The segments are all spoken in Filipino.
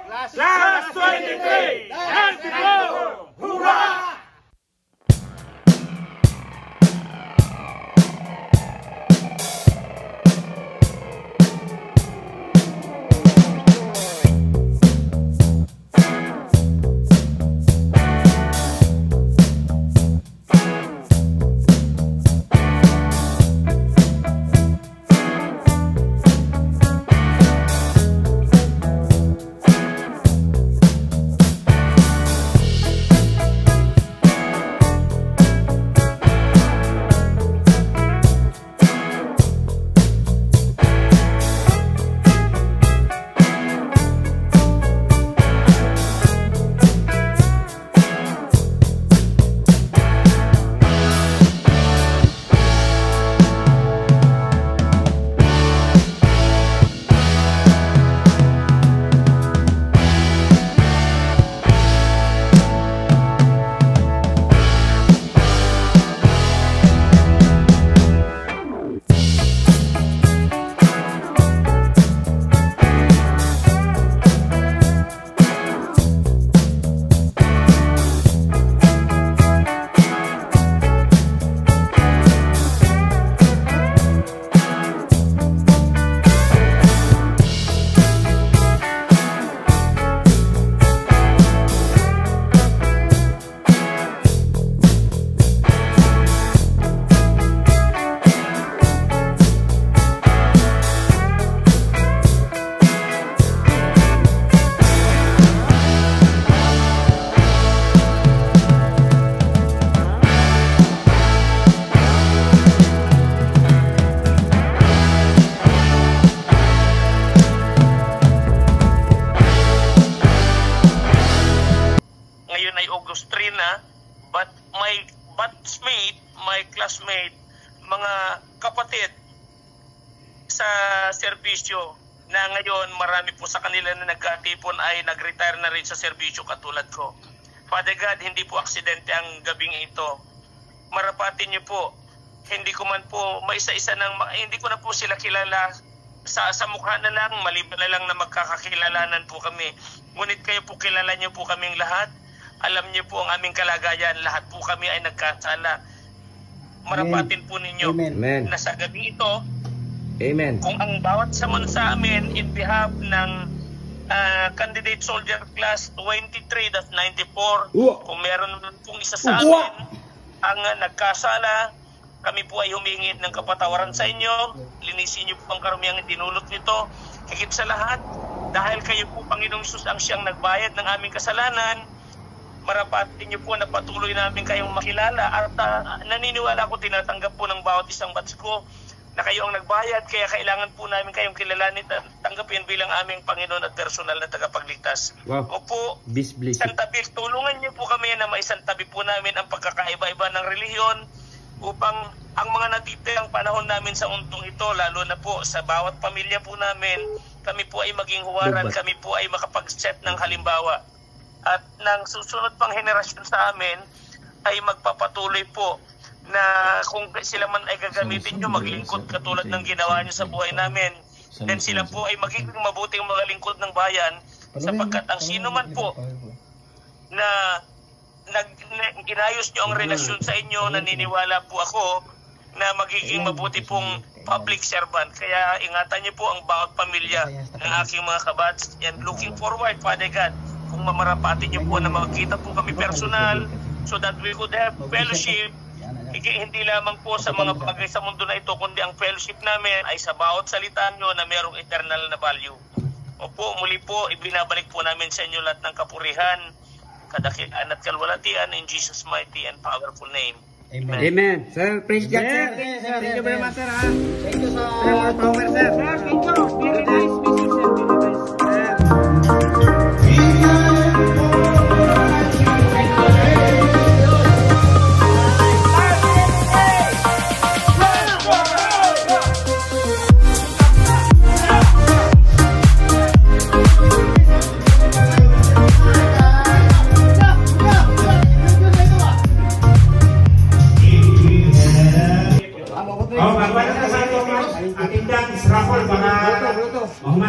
Class 23! Let's go! Hoorah! But my batchmate, my classmate, mga kapatid sa serbisyo na ngayon marami po sa kanila na nagkatipon ay nag-retire na rin sa serbisyo katulad ko. Father God, hindi po aksidente ang gabing ito. Marapatin niyo po, hindi ko man po maisa-isa hindi ko na po sila kilala sa mukha na lang, maliban na lang na magkakakilalanan po kami. Ngunit kayo po kilala niyo po kaming lahat. Alam niyo po ang aming kalagayan, lahat po kami ay nagkasala. Marapatin po ninyo na sa gabi ito, Amen. Kung ang bawat sa amin in behalf ng candidate soldier class 23-94, kung meron pong isa sa amin ang nagkasala, kami po ay humingi ng kapatawaran sa inyo. Linisin niyo po ang karumihang dinulot nito. Higit sa lahat, dahil kayo po, Panginoong Hesus, ang siyang nagbayad ng aming kasalanan, marapatin niyo po na patuloy namin kayong makilala at naniniwala ko tinatanggap po ng bawat isang batch ko na kayo ang nagbayad, kaya kailangan po namin kayong kilalanin at tanggapin bilang aming Panginoon at personal na tagapagligtas. Wow. Opo, isantabi, tulungan niyo po kami na maisantabi po namin ang pagkakaiba-iba ng relihiyon upang ang mga natitirang panahon namin sa undong ito, lalo na po sa bawat pamilya po namin, kami po ay maging huwaran, kami po ay makapag-set ng halimbawa. At ng susunod pang henerasyon sa amin ay magpapatuloy po na kung sila man ay gagamitin nyo, maglingkod katulad ng ginawa nyo sa buhay namin. Then sila po ay magiging mabuting mga lingkod ng bayan sapagkat ang sino man po na inayos nyo ang relasyon sa inyo, naniniwala po ako na magiging mabuti pong public servant. Kaya ingatan nyo po ang bawat pamilya ng aking mga kabats. And looking forward, Father God, kung mamarapatin nyo po na makikita po kami personal so that we could have fellowship, hindi lamang po sa mga bagay sa mundo na ito, kundi ang fellowship namin ay sa bawat salita nyo na mayroong eternal na value. Opo, muli po, ibinabalik po namin sa inyo lahat ng kapurihan, kadakilaan at kalwalatian in Jesus' mighty and powerful name. Amen. Amen. Sir, praise God, sir. Thank you very much, sir. Thank you, sir. Power, sir. Thank you. Very nice visit, sir. Very nice. Oh, magpapalala sa ating dance raffle, mga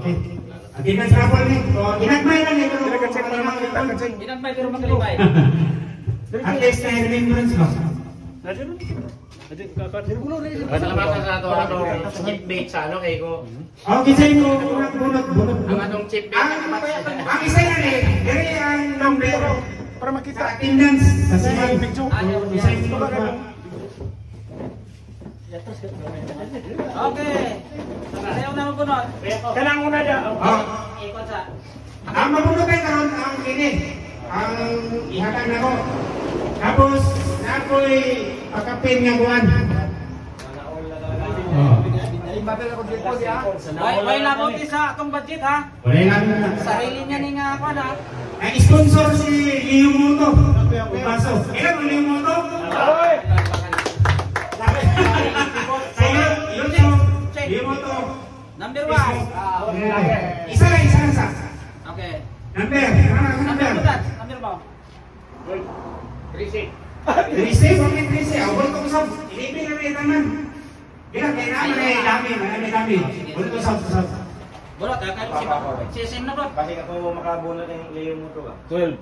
Okay. Di ka trouble ni. Ginagmay lang ito. Check para makita ka, check. Ginagmay pero magalibay. At least na remembrance ba? Pasalamatan sa ato chip bait sa ano kay ko. Okay, sa'yo mo. Bunot. Ang anong chip bait Ang isa yan eh. Dari ang number. Para makita. Sa attendance. Sa siyang Picture. isa yung mga. Okay. Sayaw na magunot. Kanang una niya. Ikot sa. Ang mabunod ay karon ang kini. Ang ihatag na ko. Tapos, ako'y pakapin nga buwan. Way labuti sa atong budget ha. Wala lang. Sarili niya ni nga ako na. Ang sponsor si Leo Moto. Upaso. Ilan mo Leo Moto? Sa'yo, yun yung Leo Moto. Number 1. Isa lang sa. Okay. Number. Number mo dad. Number mo. 36. 36. Awal ko sa. Ilibig na rin naman. Bilang kaya naman dami. Wala ko sa. Bulot ha. Si Sim na ba? Kasi ako makabunod ng Leo mo to. 12.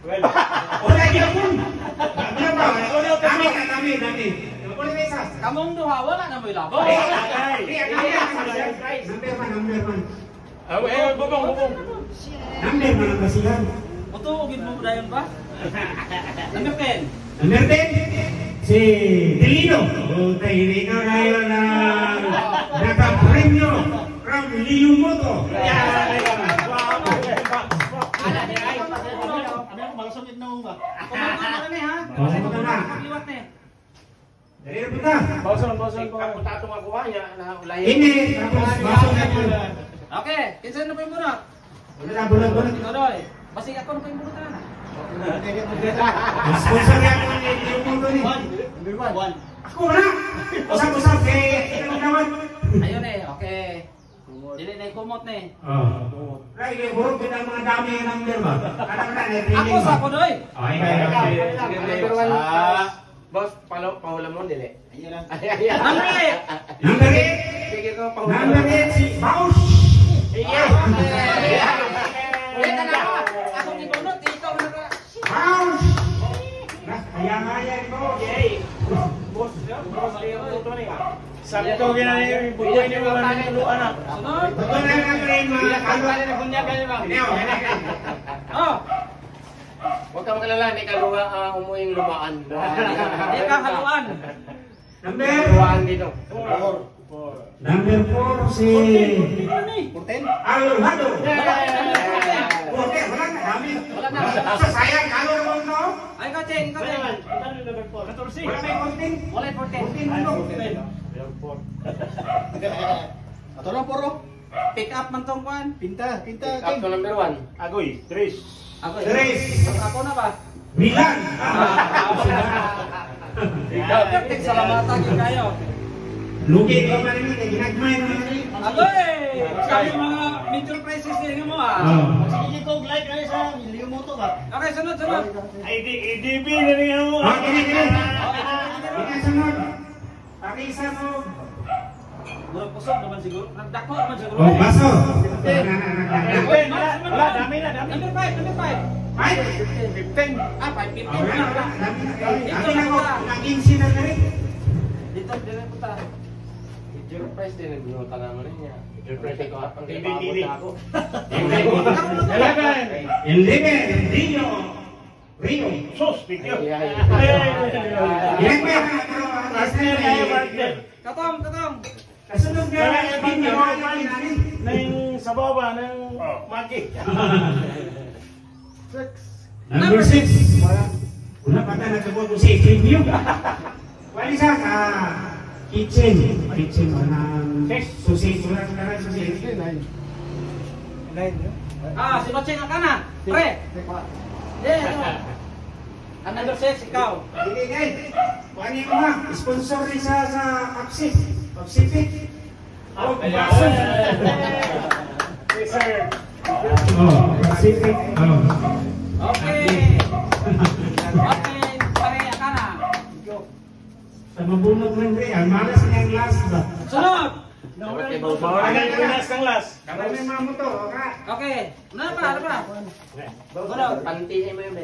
Wala yun po. Dami. Wala na isa. Kamong duha wala na mo ilabo. Number one. Bubong. Number one ang basihan. Mutuugin mo dayon ba? Number 10. Number 10, si Delino. Hindi ka ngayon na nakapremyo from Leo Moto. Kumain na ha. Liwat na. Dari na punta. Bawsan po. Kapunta ito makuha niya na ulayin. Ini, tapos baso na yun. Okay, kinsa na pa yung bunot? Wala na, bulat. Todoy. Basi ako na pa yung bunot na. Sponsor yan ng Leo Moto ni. Ako wala. Usap-usap kay ito naman. Ayun eh, okay. Dili na kumot na eh. Right, kaya burog kita ang mga dami ng number ba? Kadang-kadang, Ako sa ako doy. Ay, Boss, pahula mo dili. Number 8. Number 8. Sige ko pahula. Number 8, si Bausch. Ulit na ako. Ako ni bunot, ikaw na ka. Bausch. Kaya ito. Boss, Leo mo to ni. Sakto ginani yung buhay ni mga niluluan na. Sunod. Ito na yung nag-rain mga kalot. Oh, Huwag ka magalala, ni kaluwa umuing lumaan. di ka haluan. Number Lumaan dito. Number 4, si Alojado. Okay, wala na. Dami. Wala na. Sa sayang, kalo mo no? Ay ka cheng, ikaw cheng. Wala may konting. Wala 14. Pick up man tong kwan. Up to number 1. Agoy, 3. Ako. Tres. Ako na ba? Milan. Perfect salamatan gyud kayo. Lugi ko man ni ginagmay na ni. Agoy! Sabi mga major prices din mo ah. Okay, sunod. IDB na rin ako. Kini. Kini sunod. Pakisa mo. Murag pusok naman siguro. Nagdako naman siguro. Oh, baso. Wala, dami na. Number 5. Ay. 15. Ah, 550 Oh, na. dami na ko. Nag-insi na rin. Dito punta. Major price din nagbunutan naman niya. Major price ko ang Dili. ako. 11. Rio. Sus, bigyo. Ginagmay na last year. Katong. Kasunod nga, hindi mo Nang sa baba, ng magi. Number 6. Wala pa tayo nagkabot ko sa review. Wali sa kitchen. Manang susi. Wala ka na susi. Ah, si Bacheng ka na. Pre. Ang number 6 ikaw. Hindi guys. Wali mo nga. Sponsor rin sa Pacific. Oh, baso. Yes, sir. Pacific. Okay. Pareha ka na. Sa mabunod ng rin. Ang malas niyang last ba? Sunod. Mawala na yung pinas ng las. Kamay may mga motor, okay? Okay. Ano pa? Pantiin mo yung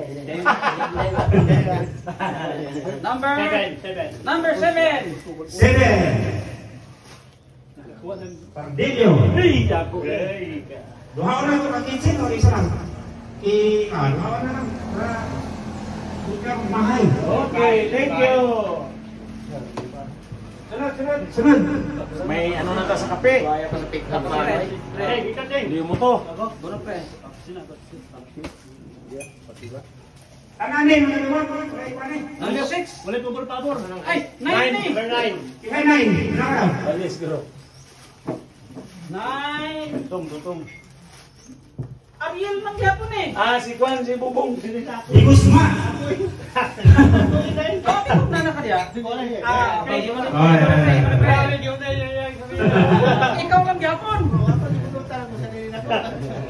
Number 7. 7. Pardillo. Duha na ito ka kitchen o isa lang? Duha na lang. Ikaw mahay. Okay, thank you. Sunod. May ano na ta sa kape. Kaya pa sa pick up na. Hindi mo to. Tananin mo naman. Number 6. Wala po pabor. Ay, 9. Number 9. Kaya 9. Nakaw. Alis, garo. 9. Gutom. Ariel man gyapon eh. Si Juan, si Bubong. Si Guzma. Okay, kung na kaya. Okay. Ikaw lang gyapon.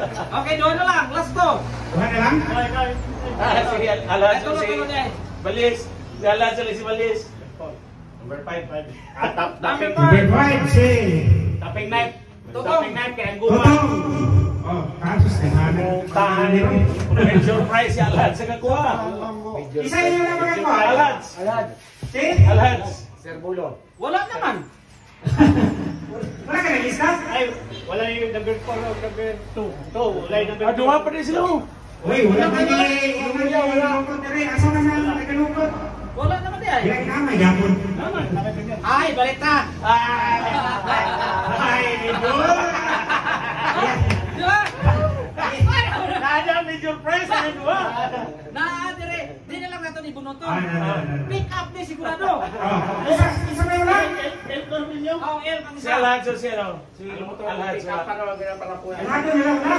Okay, doon na lang. Last to. Kuha na lang? Si Alad, Ito na. Balis. Si Alad, si Balis. Number 5. Number Number 5. 5, si Taping knife. Totoo. Taping knife kaya ang guma. Totoo. Kasos na tahan nito. Major prize si Alad sa kakuha. Isa yung naman ko. Alad. Si? Alad. Sir Bulo. Wala naman. Wala ka na lista? Ay, wala yung number 4 o number 2. Wala yung number 2. Duha pa rin sila. Uy, wala ka ni. Wala ka ni. Asa naman nagalukot? Wala naman eh. Bilang nama, yapon. Ay, balik na. Ay, idol. Di ba? Nada major prize ang dua. Dire. Di na lang nato ni Bunoto. Ah, Pick up ni sigurado. Isa na wala? El Cornelio. Oh, El kang Si isa. Alad sa siya. Si Alad sa Ano nila wala?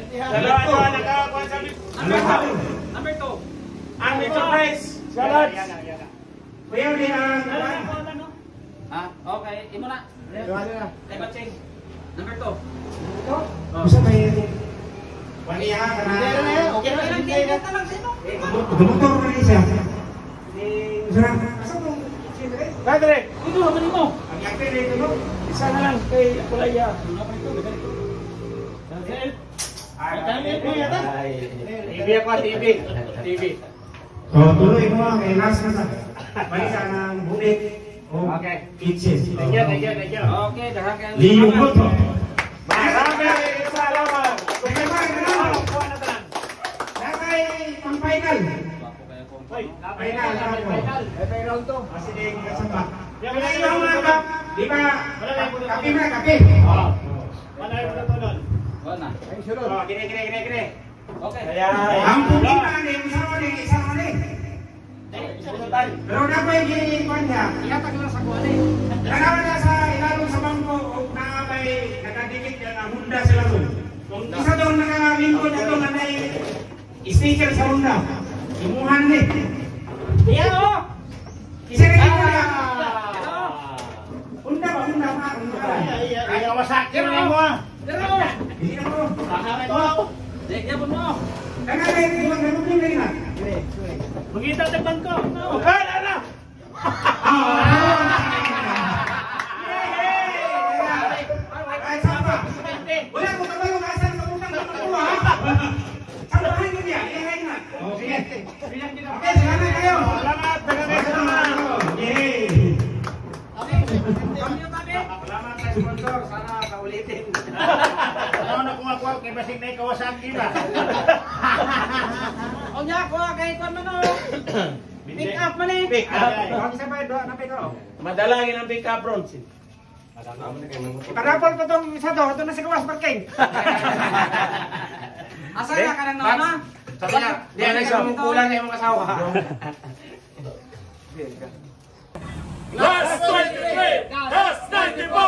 Dalawa ito ang nakakuha sa Number 2. ang major prize. Si Alad. Kuya, di ang... Okay, imo na. Leba change. Number 2. Gusto kayo? Waniya ka na. Okay lang, kita lang sino. Dumutor ka rin siya. Gusto na. Asa mo? Padre, Ito naman mo. Ang yakte dito, no? isa na lang kay Kulaya. TV ako, TV. Tuloy mo ang last na sa balisa ng bulit o kitchen. Thank you. Okay, dahan kayo. Liyong ko to. Maraming salamat. Nakay pang-final. Final to. Sige, kasama. Kaya yung mga kap, di ba, kape na, kape. Wala yung natunan. Wala na. Gine. Okay. Ang pumina ni, isang ni. Pero dapat gini-kuhan niya. Ihatag lang sa kuwan eh. Nagawa na sa ilalong sa bangko o nakabay, nakadikit yan ang Honda sila doon. Kung isa doon nakalingkod na doon na sticker sa Honda. Imuhan ni. Iyan o! Isa rin yung Honda. Ito! Honda ba? Honda ba? Ay, masakit na mo. Pero! Hindi na mo. Nagyabon mo! Nakabay rin yung ganun rin na. Magkita tapan ko. Ano? Wala ko kabalo kasan sa utang ng kuha. Sabahan ko niya. Ihain na. Okay, salamat kayo. Salamat. Yay! Salamat sa sponsor. Sana kaulitin. Ano na kung ako kay basig na Kawasaki ba? O niya, kuha kay Kwan man o! Pick up man eh! Pick up. Madalangin ang pick up, Ron. Iparapol ko itong isa to. Ito na sa gawas parking. Asa na ka nang nauna? Sabi niya, di na siya kulang na yung mga asawa. Last 23! Last 95!